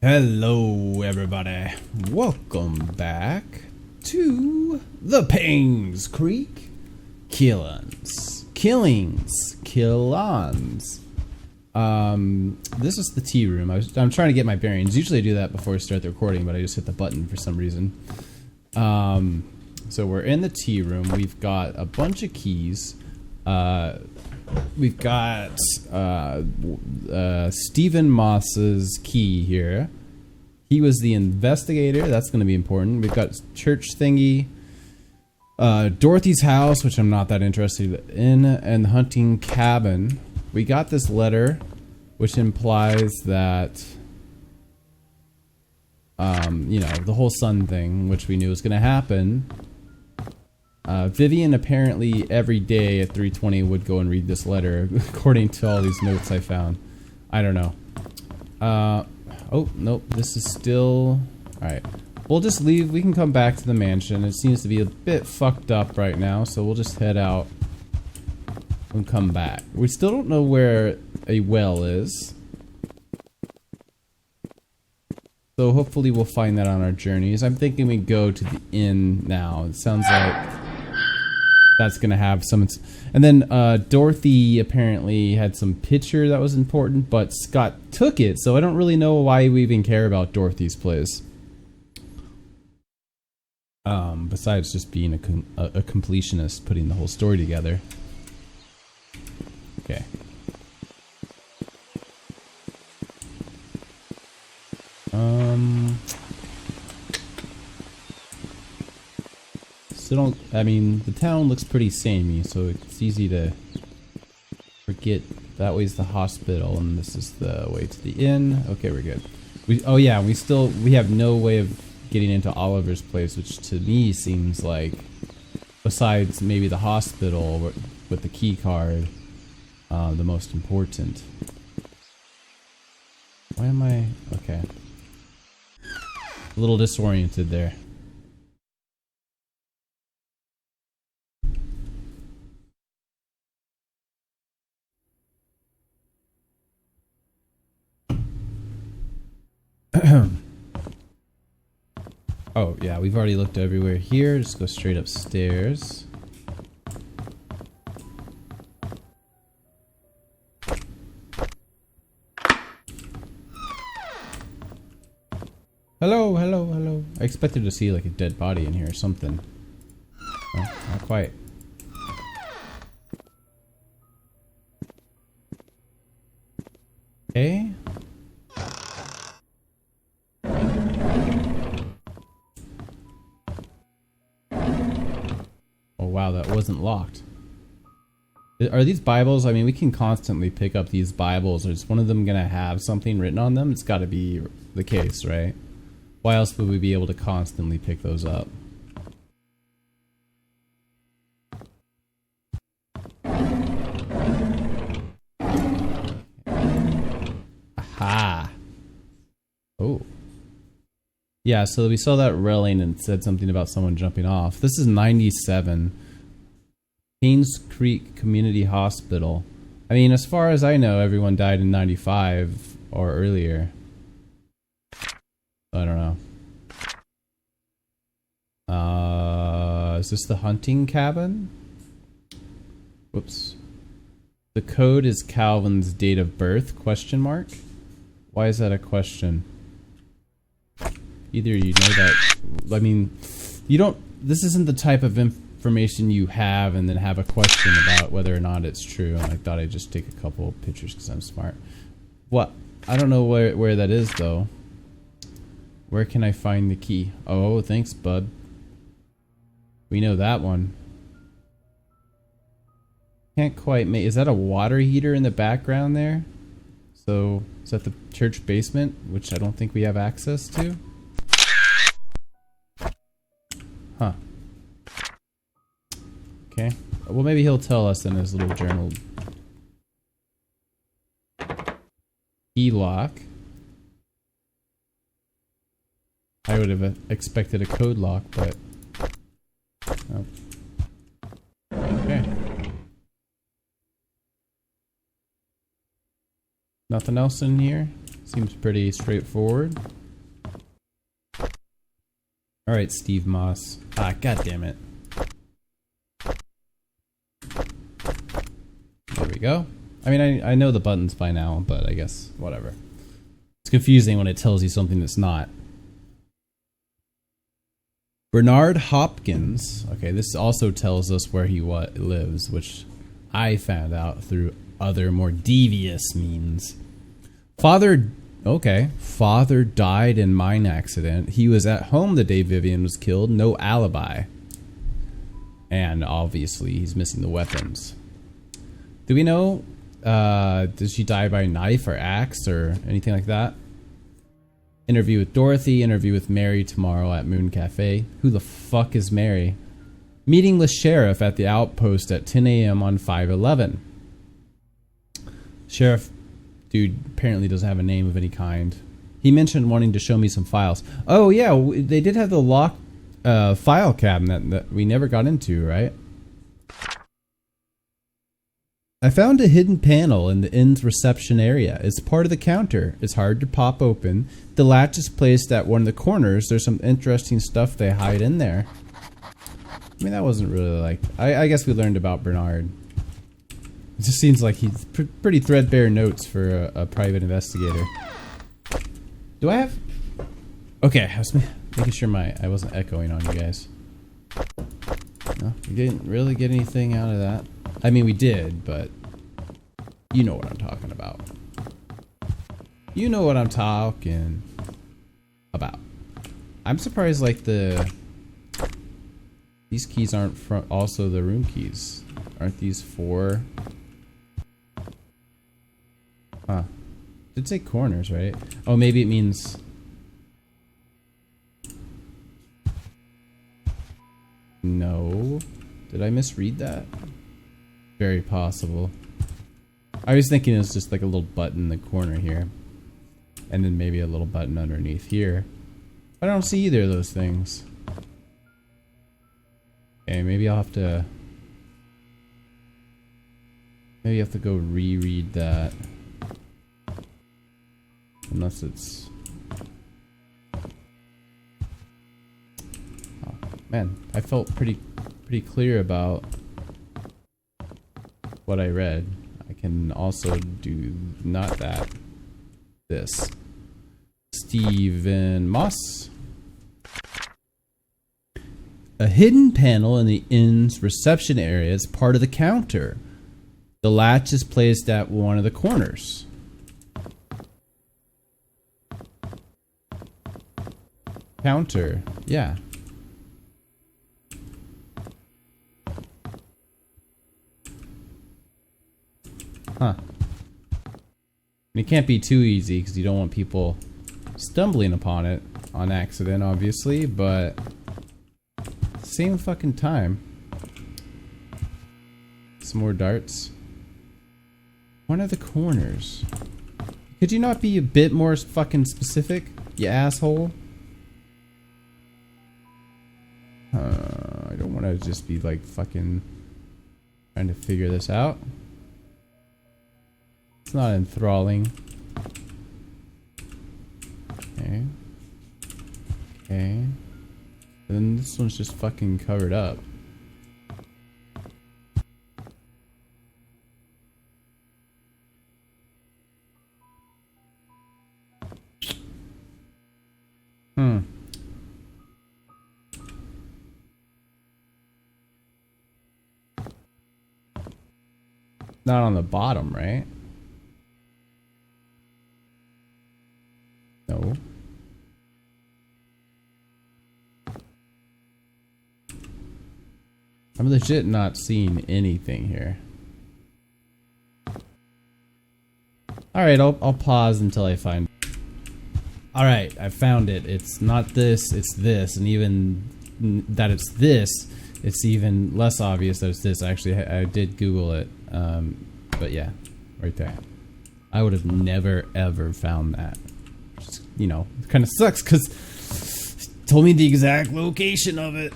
Hello everybody, welcome back to the Painscreek Killings. This is the tea room. I'm trying to get my bearings. Usually I do that before I start the recording, but I just hit the button for some reason. So we're in the tea room. We've got a bunch of keys. We've got Stephen Moss's key here. He was the investigator. That's going to be important. We've got church thingy, Dorothy's house, which I'm not that interested in, and the hunting cabin. We got this letter, which implies that, the whole sun thing, which we knew was going to happen. Vivian apparently every day at 3:20 would go and read this letter, according to all these notes I found. I don't know. Oh, nope, this is still... Alright, we'll just leave. We can come back to the mansion. It seems to be a bit fucked up right now, so we'll just head out and come back. We still don't know where a well is, so hopefully we'll find that on our journeys. I'm thinking we go to the inn now. It sounds like that's gonna have some... And then Dorothy apparently had some picture that was important, but Scott took it, so I don't really know why we even care about Dorothy's place. Besides just being a completionist, putting the whole story together. Okay. I mean, the town looks pretty samey, so it's easy to forget that way's the hospital and this is the way to the inn. Okay, we're good. We have no way of getting into Oliver's place, which to me seems like, besides maybe the hospital with the key card, the most important. Why am I... Okay. A little disoriented there. Oh, yeah, we've already looked everywhere here. Just go straight upstairs. Hello, hello, hello. I expected to see like a dead body in here or something. Oh, not quite. Okay. Oh wow, that wasn't locked. Are these Bibles? I mean, we can constantly pick up these Bibles. Is one of them gonna have something written on them? It's gotta be the case, right? Why else would we be able to constantly pick those up? Aha! Oh. Yeah, so we saw that railing and said something about someone jumping off. This is 97. Painscreek Community Hospital. I mean, as far as I know, everyone died in 95 or earlier. I don't know. Is this the hunting cabin? Whoops. The code is Calvin's date of birth, question mark? Why is that a question? Either you know that... I mean, you don't... This isn't the type of information you have and then have a question about whether or not it's true. And I thought I'd just take a couple of pictures because I'm smart. What? I don't know where that is, though. Where can I find the key? Oh, thanks, bud. We know that one. Can't quite make... Is that a water heater in the background there? So, is that the church basement? Which I don't think we have access to? Huh. Okay. Well, maybe he'll tell us in his little journal. Key lock. I would have expected a code lock, but... Oh. Okay. Nothing else in here? Seems pretty straightforward. Alright, Steve Moss. Ah, god damn it. There we go. I mean, I know the buttons by now, but I guess, whatever. It's confusing when it tells you something that's not. Bernard Hopkins. Okay, this also tells us where he lives, which I found out through other more devious means. Father died in mine accident. He was at home the day Vivian was killed. No alibi. And obviously, he's missing the weapons. Do we know, did she die by knife or axe or anything like that? Interview with Dorothy, interview with Mary tomorrow at Moon Cafe. Who the fuck is Mary? Meeting with Sheriff at the outpost at 10 a.m. on 5/11. Sheriff dude apparently doesn't have a name of any kind. He mentioned wanting to show me some files. Oh yeah, they did have the locked file cabinet that we never got into, right? I found a hidden panel in the inn's reception area. It's part of the counter. It's hard to pop open. The latch is placed at one of the corners. There's some interesting stuff they hide in there. I mean, that wasn't really like... I guess we learned about Bernard. It just seems like he's pretty threadbare notes for a private investigator. Do I have... Okay, I was making sure I wasn't echoing on you guys. No, we didn't really get anything out of that. I mean, we did, but you know what I'm talking about. You know what I'm talking about. I'm surprised, like, these keys aren't also the room keys. Aren't these 4? Huh. Did say corners, right? Oh, maybe it means... No. Did I misread that? Very possible. I was thinking it was just like a little button in the corner here. And then maybe a little button underneath here. I don't see either of those things. Okay, maybe I'll have to... Maybe I have to go reread that. Unless it's... Oh, man, I felt pretty clear about what I read. I can also do not that. This. Stephen Moss. A hidden panel in the inn's reception area is part of the counter. The latch is placed at one of the corners. Counter, yeah. Huh. It can't be too easy because you don't want people stumbling upon it on accident, obviously, but same fucking time. Some more darts. One of the corners. Could you not be a bit more fucking specific, you asshole? I don't want to just be like fucking trying to figure this out. It's not enthralling. Okay. Okay. And then this one's just fucking covered up. Not on the bottom, right? No. I'm legit not seeing anything here. Alright, I'll pause until I find it. Alright, I found it. It's not this, it's this. And even that it's this, it's even less obvious that it's this. Actually, I did Google it. But yeah, right there. I would have never ever found that. Just, you know, it kind of sucks because it told me the exact location of it.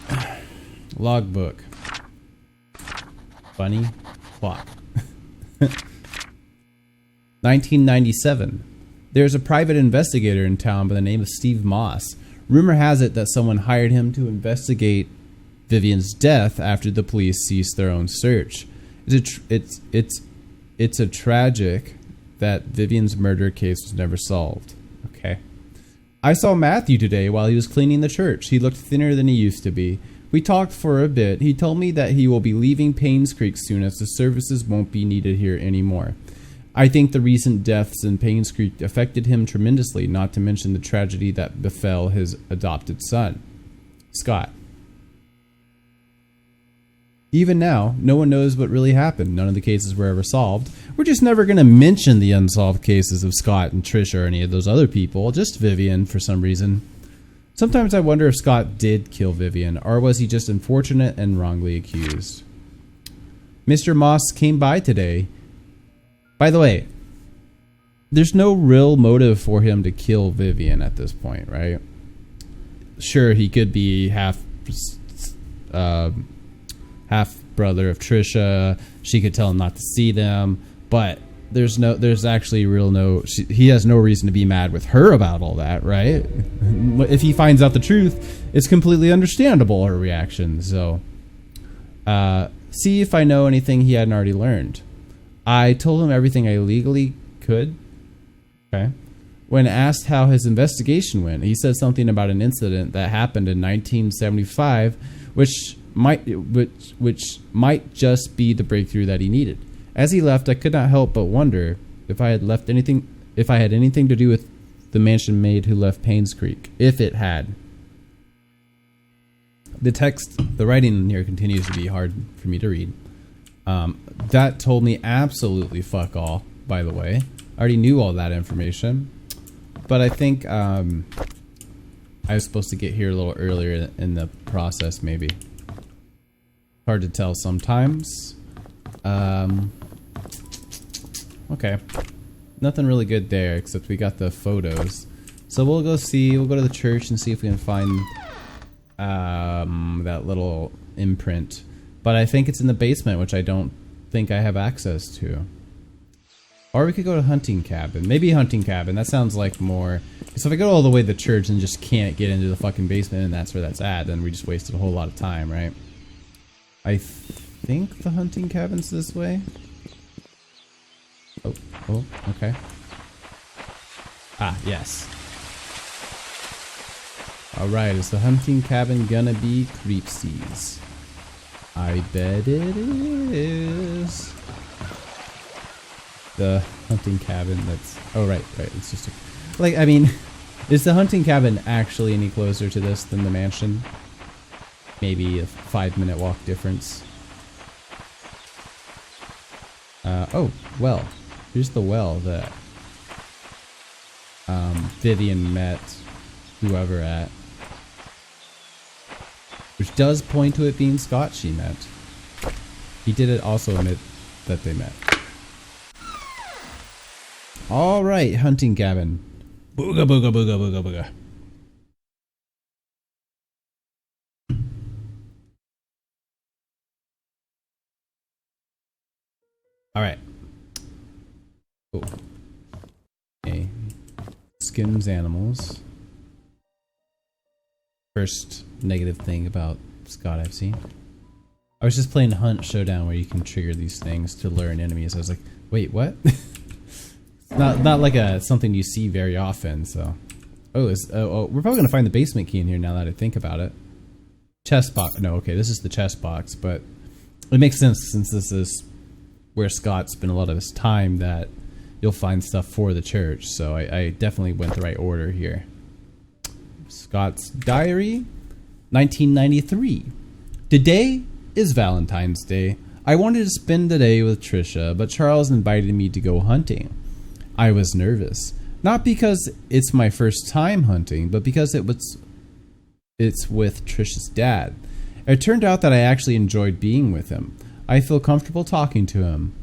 Logbook. Funny plot. 1997. There's a private investigator in town by the name of Steve Moss. Rumor has it that someone hired him to investigate Vivian's death after the police ceased their own search. It's a tragic that Vivian's murder case was never solved. Okay. I saw Matthew today while he was cleaning the church. He looked thinner than he used to be. We talked for a bit. He told me that he will be leaving Painscreek soon as the services won't be needed here anymore. I think the recent deaths in Painscreek affected him tremendously, not to mention the tragedy that befell his adopted son, Scott. Even now, no one knows what really happened. None of the cases were ever solved. We're just never going to mention the unsolved cases of Scott and Trisha or any of those other people, just Vivian for some reason. Sometimes I wonder if Scott did kill Vivian, or was he just unfortunate and wrongly accused. Mr. Moss came by today. By the way, there's no real motive for him to kill Vivian at this point, right? Sure, he could be half brother of Trisha. She could tell him not to see them, but he has no reason to be mad with her about all that, right? If he finds out the truth, it's completely understandable, her reaction. So, see if I know anything he hadn't already learned. I told him everything I legally could. Okay. When asked how his investigation went, he said something about an incident that happened in 1975, which might just be the breakthrough that he needed. As he left, I could not help but wonder if I had anything to do with the mansion maid who left Painscreek. If it had. The writing in here continues to be hard for me to read. That told me absolutely fuck all, by the way. I already knew all that information. But I think I was supposed to get here a little earlier in the process, maybe. Hard to tell sometimes. Okay. Nothing really good there, except we got the photos. So we'll go to the church and see if we can find that little imprint. But I think it's in the basement, which I don't think I have access to. Or we could go to hunting cabin. Maybe hunting cabin. That sounds like more... So if I go all the way to the church and just can't get into the fucking basement and that's where that's at, then we just wasted a whole lot of time, right? I think the hunting cabin's this way. Oh, okay. Ah, yes. Alright, is the hunting cabin gonna be creepsies? I bet it is. The hunting cabin that's... Oh, right. It's just... is the hunting cabin actually any closer to this than the mansion? Maybe a 5-minute walk difference. Oh, well. Here's the well that Vivian met whoever at. Which does point to it being Scott she met. He did it also admit that they met. Alright, hunting cabin. Booga booga booga booga booga. Alright. Oh. Okay. Skins animals. First negative thing about Scott I've seen. I was just playing Hunt Showdown where you can trigger these things to lure in enemies. I was like, wait, what? Not like something you see very often, so. Oh, we're probably gonna find the basement key in here now that I think about it. Chest box. No, okay, this is the chest box, but it makes sense since this is where Scott spent a lot of his time that you'll find stuff for the church. So I definitely went the right order here. Scott's diary, 1993. Today is Valentine's Day. I wanted to spend the day with Trisha, but Charles invited me to go hunting. I was nervous. Not because it's my first time hunting, but because it's with Trisha's dad. It turned out that I actually enjoyed being with him. I feel comfortable talking to him.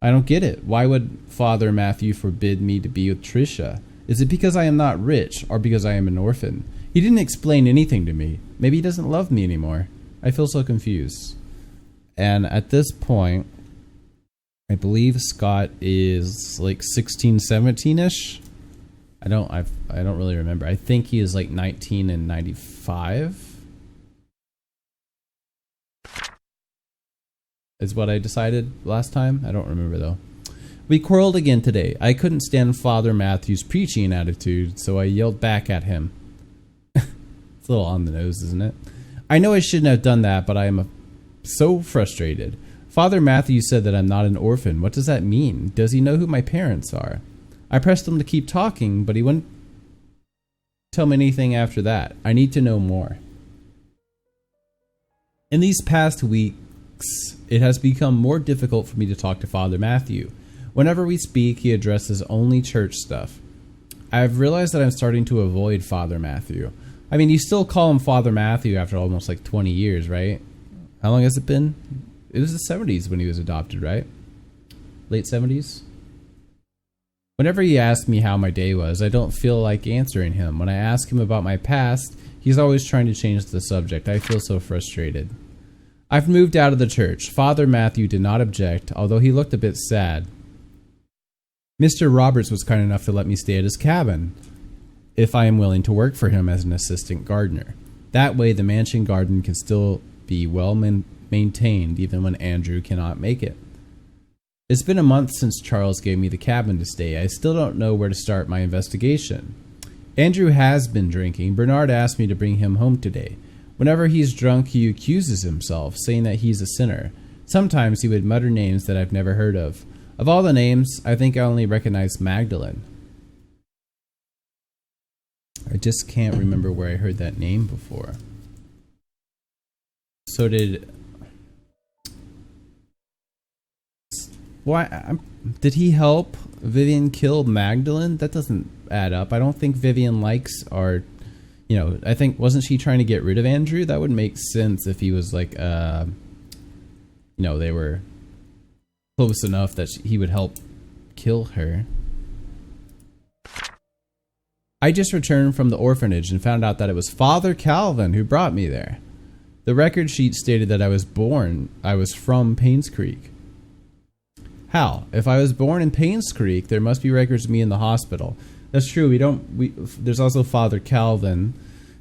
I don't get it. Why would Father Matthew forbid me to be with Trisha? Is it because I am not rich, or because I am an orphan? He didn't explain anything to me. Maybe he doesn't love me anymore. I feel so confused. And at this point, I believe Scott is like 16, 17-ish. I don't really remember. I think he is like 19 and 95 is what I decided last time. I don't remember though. We quarreled again today. I couldn't stand Father Matthew's preaching attitude, so I yelled back at him. It's a little on the nose, isn't it? I know I shouldn't have done that, but I am so frustrated. Father Matthew said that I'm not an orphan. What does that mean? Does he know who my parents are? I pressed him to keep talking, but he wouldn't tell me anything after that. I need to know more. In these past weeks, it has become more difficult for me to talk to Father Matthew. Whenever we speak, he addresses only church stuff. I have realized that I'm starting to avoid Father Matthew. I mean, you still call him Father Matthew after almost like 20 years, right? How long has it been? It was the 70s when he was adopted, right? Late 70s? Whenever he asks me how my day was, I don't feel like answering him. When I ask him about my past, he's always trying to change the subject. I feel so frustrated. I've moved out of the church. Father Matthew did not object, although he looked a bit sad. Mr. Roberts was kind enough to let me stay at his cabin if I am willing to work for him as an assistant gardener. That way, the mansion garden can still be well maintained even when Andrew cannot make it. It's been a month since Charles gave me the cabin to stay. I still don't know where to start my investigation. Andrew has been drinking. Bernard asked me to bring him home today. Whenever he's drunk, he accuses himself, saying that he's a sinner. Sometimes he would mutter names that I've never heard of. Of all the names, I think I only recognize Magdalene. I just can't remember where I heard that name before. So did... Did he help Vivian kill Magdalene? That doesn't add up. I don't think Vivian likes our... I think, wasn't she trying to get rid of Andrew? That would make sense if he was like, they were close enough that he would help kill her. I just returned from the orphanage and found out that it was Father Calvin who brought me there. The record sheet stated that I was from Painscreek. How? If I was born in Painscreek, there must be records of me in the hospital. That's true. There's also Father Calvin,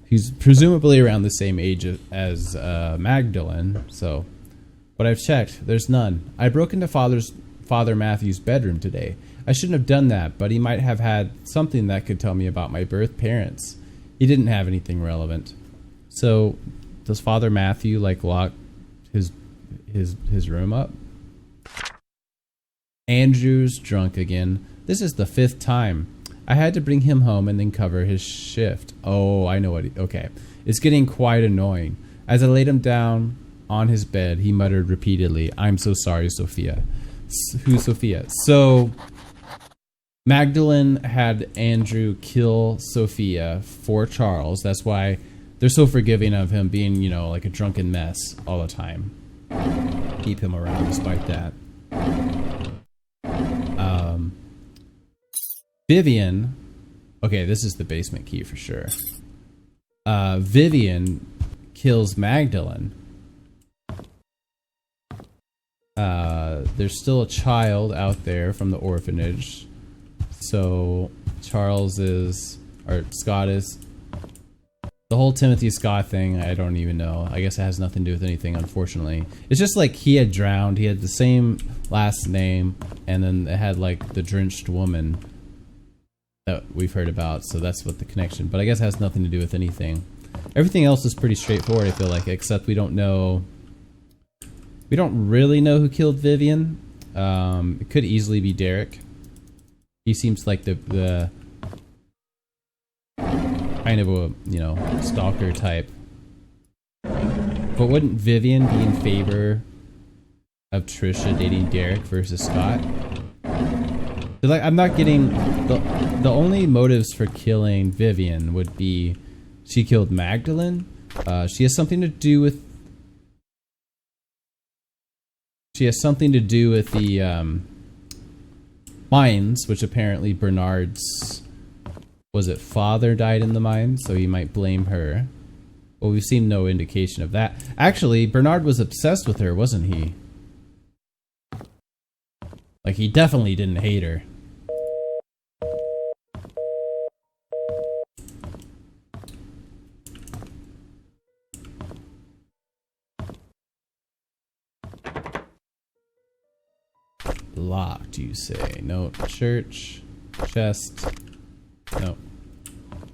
who's presumably around the same age as Magdalene. So, but I've checked. There's none. I broke into Father Matthew's bedroom today. I shouldn't have done that, but he might have had something that could tell me about my birth parents. He didn't have anything relevant. So, does Father Matthew lock his room up? Andrew's drunk again. This is the 5th time. I had to bring him home and then cover his shift. Oh, I know what okay. It's getting quite annoying. As I laid him down on his bed, he muttered repeatedly, "I'm so sorry, Sophia." Who's Sophia? So, Magdalene had Andrew kill Sophia for Charles. That's why they're so forgiving of him being, like a drunken mess all the time. Keep him around despite that. Vivian, okay, this is the basement key for sure. Vivian kills Magdalene. There's still a child out there from the orphanage. So Scott is, the whole Timothy Scott thing, I don't even know. I guess it has nothing to do with anything, unfortunately. It's just like he had drowned, he had the same last name, and then it had the drenched woman that we've heard about, so that's what the connection, but I guess it has nothing to do with anything. Everything else is pretty straightforward, I feel like, except we don't really know who killed Vivian. It could easily be Derek. He seems like the kind of a, stalker type. But wouldn't Vivian be in favor of Trisha dating Derek versus Scott? I'm not getting the only motives for killing Vivian would be she killed Magdalene. She has something to do with the mines, which apparently Bernard's father died in the mines, so he might blame her. Well, we've seen no indication of that. Actually, Bernard was obsessed with her, wasn't he? He definitely didn't hate her. Locked, you say. No. Church. Chest. No.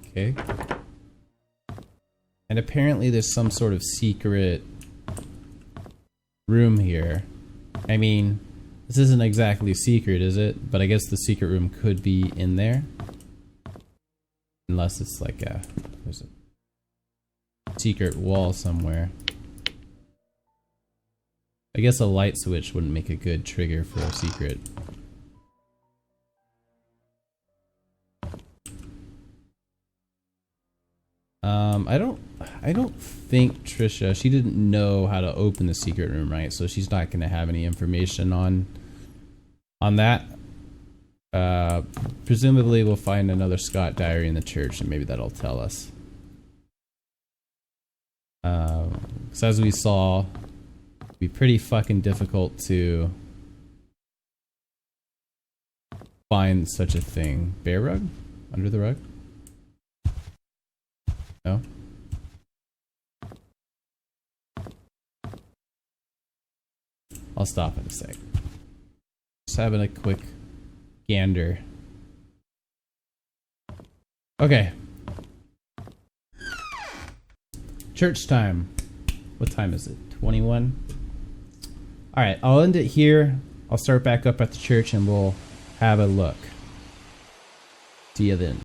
Okay. And apparently there's some sort of secret room here. I mean, this isn't exactly secret, is it? But I guess the secret room could be in there. Unless it's like there's a secret wall somewhere. I guess a light switch wouldn't make a good trigger for a secret. I don't think Trisha, she didn't know how to open the secret room, right? So she's not going to have any information on that. Presumably we'll find another Scott diary in the church and maybe that'll tell us. Because as we saw, it'd be pretty fucking difficult to find such a thing. Bear rug? Under the rug? No? I'll stop in a sec. Just having a quick gander. Okay. Church time. What time is it? 21? Alright, I'll end it here. I'll start back up at the church and we'll have a look. See you then.